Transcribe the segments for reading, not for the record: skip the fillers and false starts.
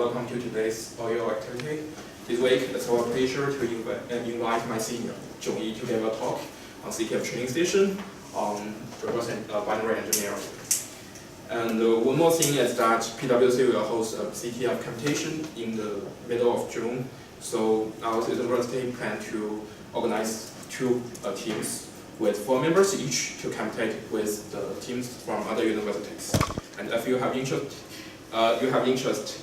welcome to today's audio activity. This week, it's our pleasure to invite my senior, Zhongyi, to give a talk on CTF training station on reverse binary engineering. And one more thing is that PwC will host a CTF competition in the middle of June. So our university plan to organize two teams with 4 members each to compete with the teams from other universities. And if you have interest,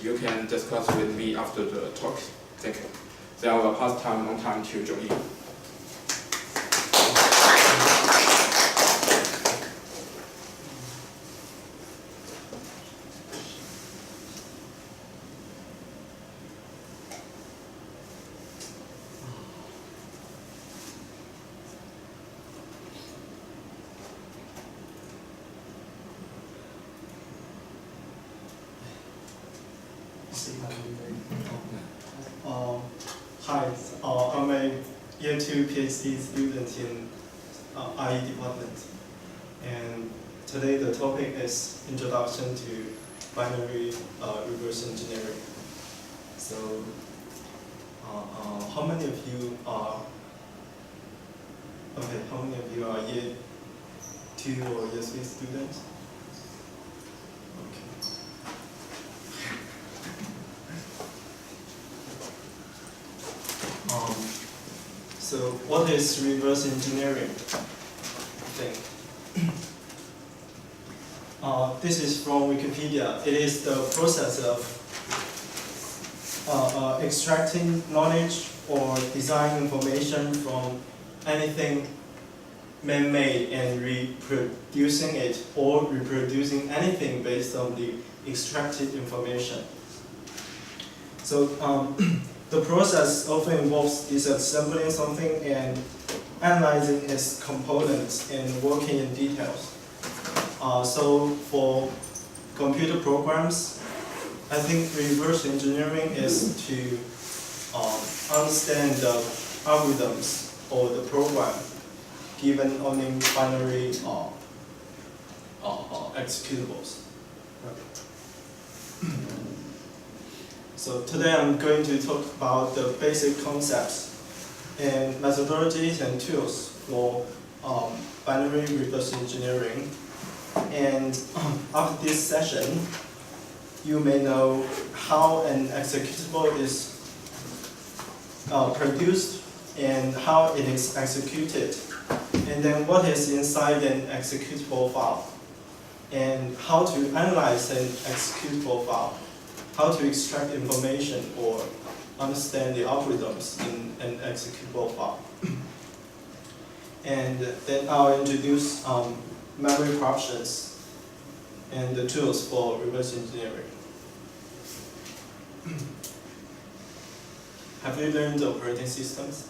you can discuss with me after the talk. Thank you. Then I will pass on time to Zhongyi. Hi, I'm a Year 2 PhD student in IE department, and today the topic is Introduction to Binary Reverse Engineering. So, how many of you are Year 2 or Year 3 students? So what is reverse engineering? I think. This is from Wikipedia. It is the process of extracting knowledge or design information from anything man-made and reproducing it, or reproducing anything based on the extracted information. So the process often involves disassembling something and analyzing its components and working in details. So for computer programs, I think reverse engineering is to understand the algorithms or the program given only binary executables. So today I'm going to talk about the basic concepts and methodologies and tools for binary reverse engineering. And after this session, you may know how an executable is produced and how it is executed, and then what is inside an executable file, and how to analyze an executable file, how to extract information or understand the algorithms in an executable file. And then I'll introduce memory corruptions and the tools for reverse engineering. Have you learned operating systems?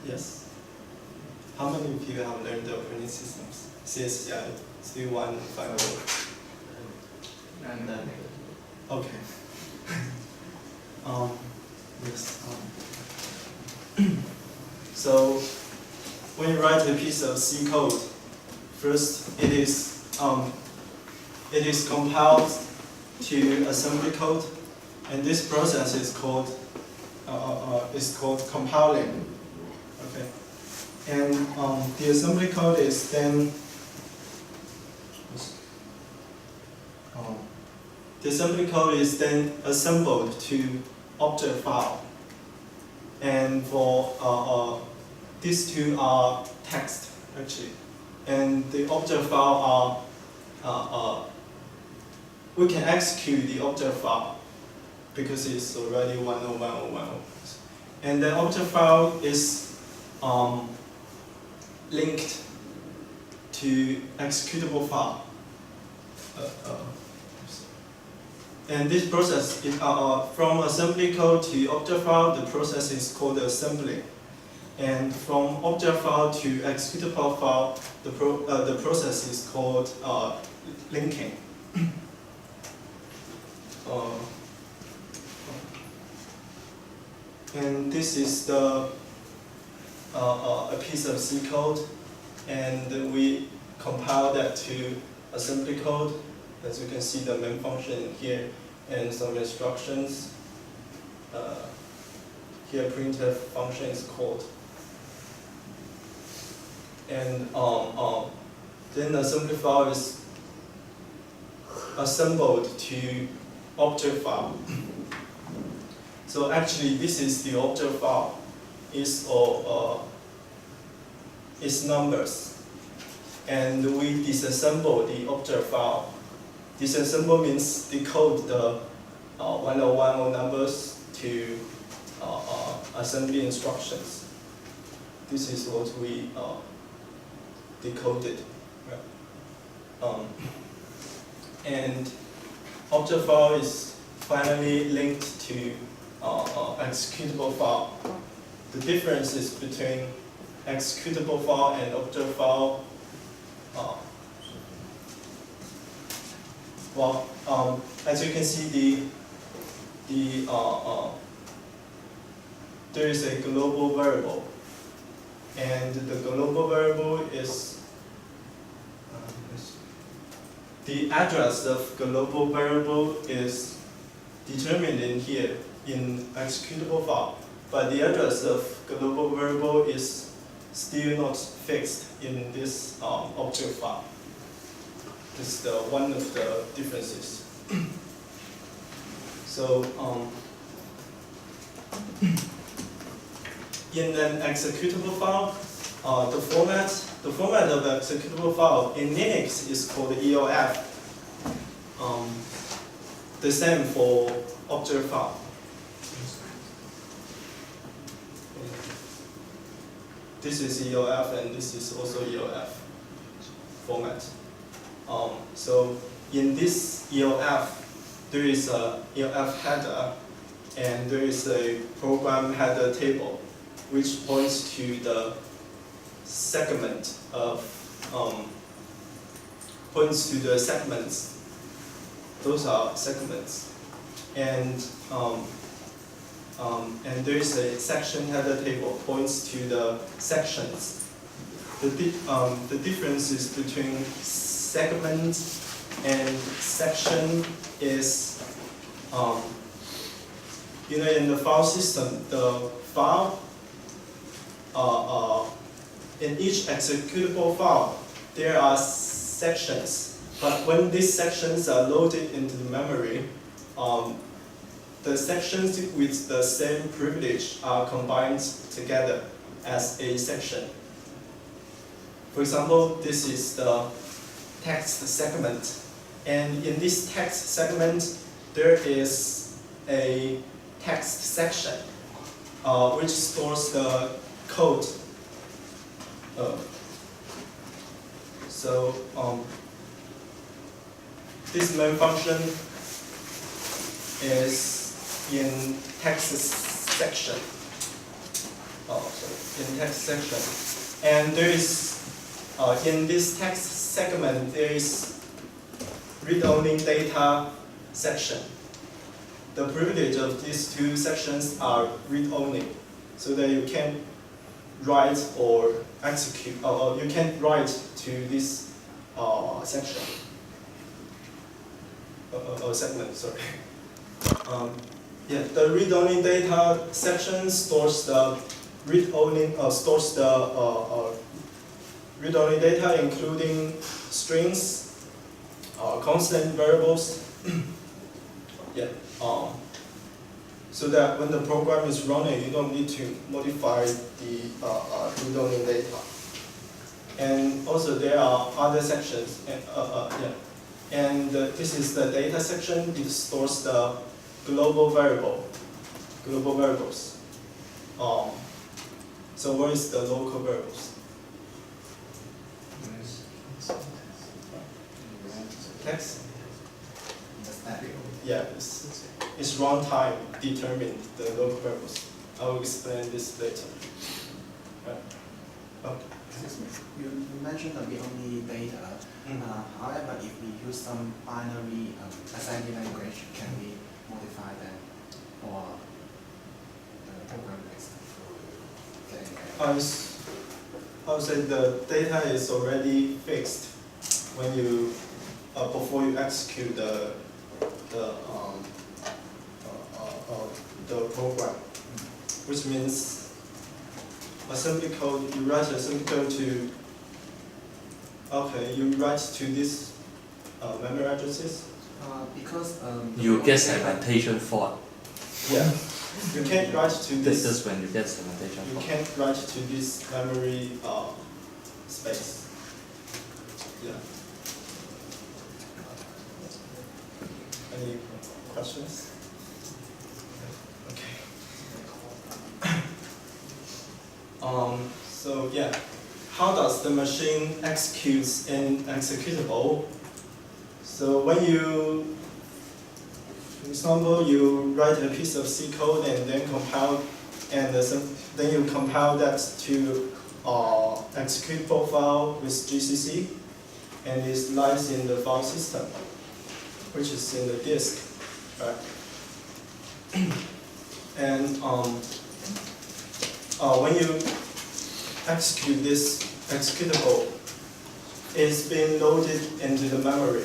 Yes? How many of you have learned operating systems? CSCI, C1, 5. And then, okay. Yes. So when you write a piece of C code, first it is compiled to assembly code, and this process is called compiling. Okay. And the assembly code is then assembled to object file. And for these two are text actually, and the object file are we can execute the object file because it's already 10101. And the object file is linked to executable file. And this process is from assembly code to object file. The process is called assembly, and from object file to executable file, the process is called linking. And this is a piece of C code, and we compile that to assembly code, As you can see, the main function here and some instructions. Here, printf function is called. And then the assembly file is assembled to object file. So actually, this is the object file. It's numbers, and we disassemble the object file. Disassemble means decode the 1010 numbers to assembly instructions. This is what we decoded. Right? And object file is finally linked to executable file. The differences between executable file and object file, as you can see, there is a global variable, and the global variable is the address of global variable is determined in here in executable file, but the address of global variable is still not fixed in this object file. This is one of the differences. So in an executable file, the format of the executable file in Linux is called EOF. The same for object file. This is EOF and this is also EOF format. So in this EOF, there is a EOF header and there is a program header table which points to the segment of segments. Those are segments, and there is a section header table points to the sections. The differences between segment and section is, in the file system, the file in each executable file there are sections, but when these sections are loaded into the memory, the sections with the same privilege are combined together as a section. For example, this is the text segment, and in this text segment there is a text section which stores the code. This main function is in text section. In text section, and there is in this text segment there is read-only data section. The privilege of these two sections are read-only, so that you can write or execute, or you can write to this section. Segment, sorry. The read-only data section stores the read-only read-only data, including strings, constant variables. So that when the program is running, you don't need to modify the read-only data. And also there are other sections. And this is the data section. It stores the global variables. So what is the local variables? Text? Yeah, it's runtime determined the local variables. I will explain this later. Right. Okay. You mentioned the read-only data. However, if we use some binary assembly language, can we modify them, or the program is I would say the data is already fixed when you before you execute the program, which means assembly code. You write assembly code to. Okay, you write to this memory addresses. Because You get segmentation fault. Yeah. You can't write to This this. is when you get segmentation You fault. can't write to this memory space. Yeah. Any questions? Okay. So yeah, how does the machine executes an executable? So when you, for example, you write a piece of C code and then compile, and then you compile that to executable file with GCC, and it lies in the file system, which is in the disk, right? And when you execute this executable, it's being loaded into the memory.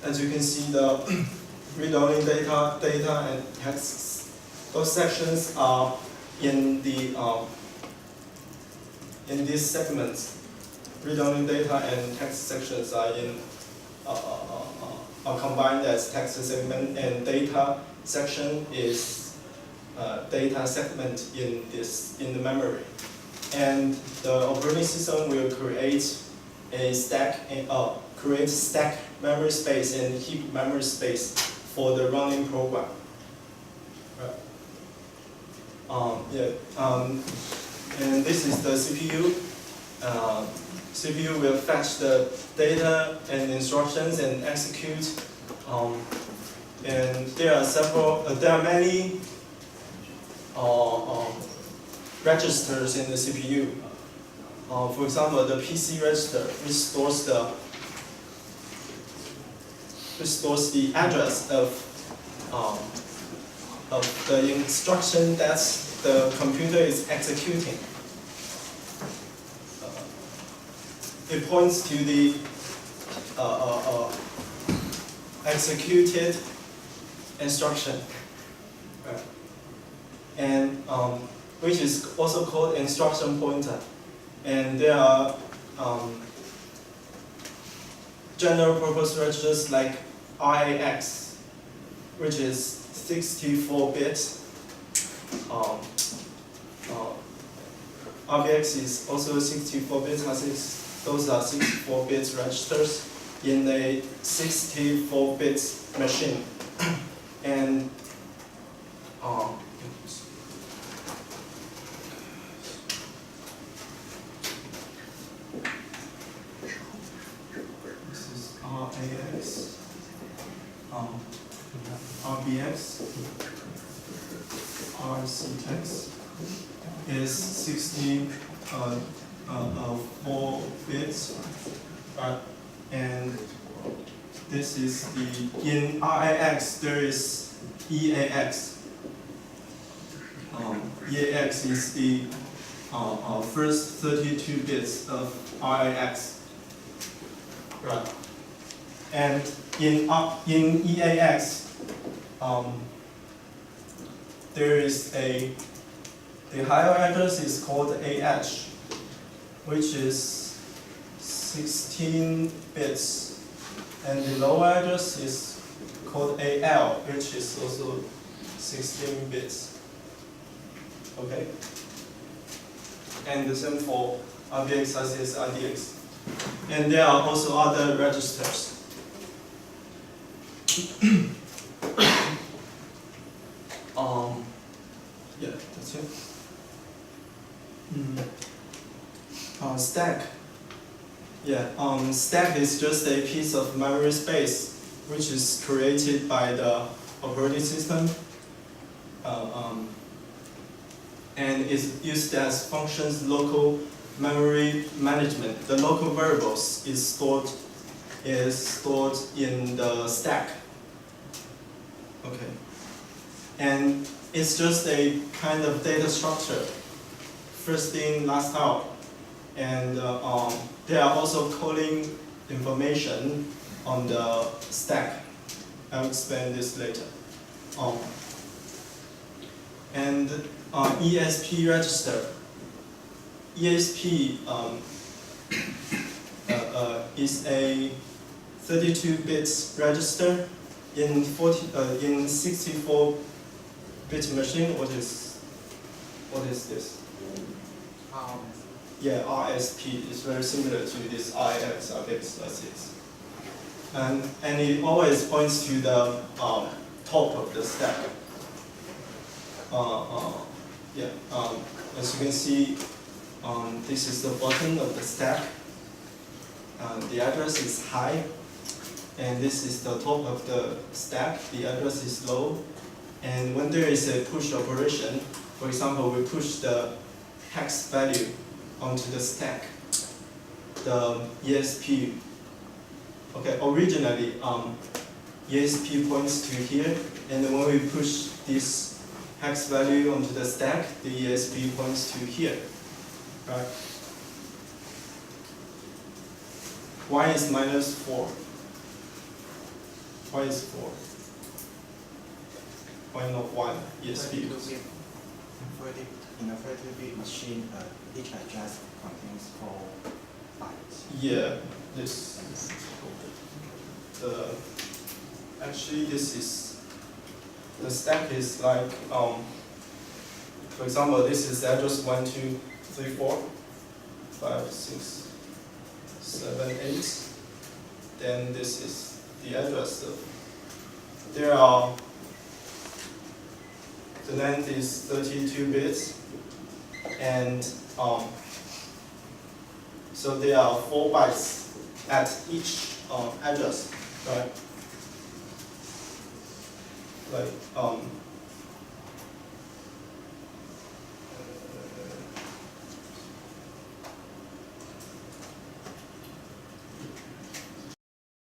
As you can see, the read-only data and text, those sections are in the in these segments. Read-only data and text sections are in are combined as text segment, and data section is data segment in the memory. And the operating system will create a stack create stack memory space and heap memory space for the running program. Right. And this is the CPU. CPU will fetch the data and instructions and execute. And there are many registers in the CPU. For example, the PC register, which stores the address of the instruction that the computer is executing. It points to the executed instruction, and which is also called instruction pointer. And there are general purpose registers like RAX, which is 64-bit. RBX is also 64-bit. Those are 64-bit registers in a 64-bit machine. And this is RAX, RBX, RCTX is 64 bits, and this is in RAX there is EAX. EAX is the first 32 bits of RAX. Right. And in EAX, there is the higher address is called AH, which is 16 bits, and the lower address is called AL, which is also 16 bits. Okay. And the same for RBX, RCS, RDX. And there are also other registers. Yeah, that's it. Stack. Yeah, stack is just a piece of memory space which is created by the operating system, and is used as functions local memory management. The local variables is stored in the stack. Okay. And it's just a kind of data structure. First in, last out. And there are also calling information on the stack. I'll explain this later. And ESP register. ESP is a 32 bits register in 64-bit machine. What is this? Yeah, RSP is very similar to this IX, and it always points to the top of the stack. As you can see, this is the bottom of the stack. The address is high, and this is the top of the stack. The address is low, and when there is a push operation, for example, we push the hex value onto the stack, the ESP. Okay, originally ESP points to here, and then when we push this hex value onto the stack, the ESP points to here, right? Why is -4? Why is 4? Why not 1 ESP? In a 32-bit machine, each address contains 4 bytes. Yeah, this. Actually, this is the stack is like for example, this is address 1, 2, 3, 4, 5, 6, 7, 8. Then this is the address. There are the length is 32 bits, and so there are 4 bytes at each address, right? Like